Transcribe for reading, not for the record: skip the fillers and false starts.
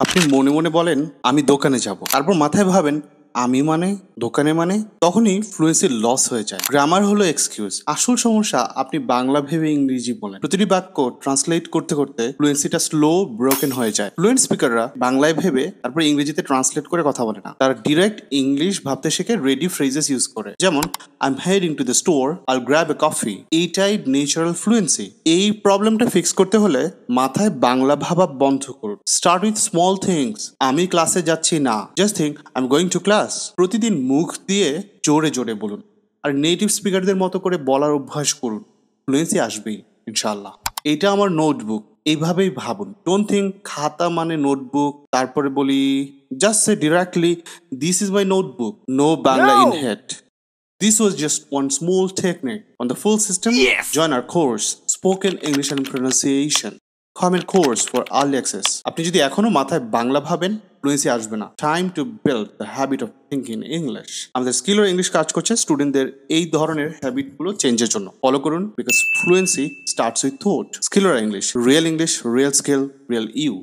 আপনি মনে মনে বলেন আমি দোকানে যাব, তারপর মাথায় ভাবেন আমি মানে দোকানে মানে, তখনই ফ্লুয়েন্সির লস হয়ে যায়। গ্রামার হলো এক্সকিউজ, আসল সমস্যা আপনি বাংলা ভেবে ইংরেজি বলেন। প্রতিটি বাক্য ট্রান্সলেট করতে করতে ফ্লুয়েন্সিটা স্লো ব্রোকেন হয়ে যায়। ফ্লুয়েন্ট স্পিকাররা বাংলায় ভেবে তারপর ইংরেজিতে ট্রান্সলেট করে কথা বলে না, তারা ডিরেক্ট ইংলিশ ভাবতে শেখে রেডি ফ্রেজেস ইউজ করে। যেমন I am heading to the store, আইল গ্র্যাব এ কফি। এইটাই ন্যাচারাল ফ্লুয়েন্সি। এই প্রবলেমটা ফিক্স করতে হলে মাথায় বাংলা ভাবা বন্ধ করুন। Start with small things. আমি ক্লাসে যাচ্ছি না, just think I am going to class. প্রতিদিন মুখ দিয়ে জোরে জোরে বলুন, আর নেটিভ স্পিকারদের মতো করে বলার অভ্যাস করুন। ফ্লুয়েন্সি আসবেই ইনশাল্লাহ। এটা আমার নোটবুক, এইভাবেই ভাবুন। ডোন্ট থিঙ্ক খাতা মানে নোটবুক, তারপরে বলি just say directly this is my notebook, no Bangla in No! Head. This was just one small technique. On the full system, Yes! join our course, Spoken English and Pronunciation. Common course for early access. আপনি যদি এখনো মাথায় বাংলা ভাবেন, fluency আসবে না। Time to build the habit of thinking English. আমাদের স্কিলার English কাজ করছে স্টুডেন্টদের এই ধরনের হ্যাবিটগুলো চেঞ্জের জন্য। ফলো করুন, because fluency starts with thought. Skiller English, real skill, real you.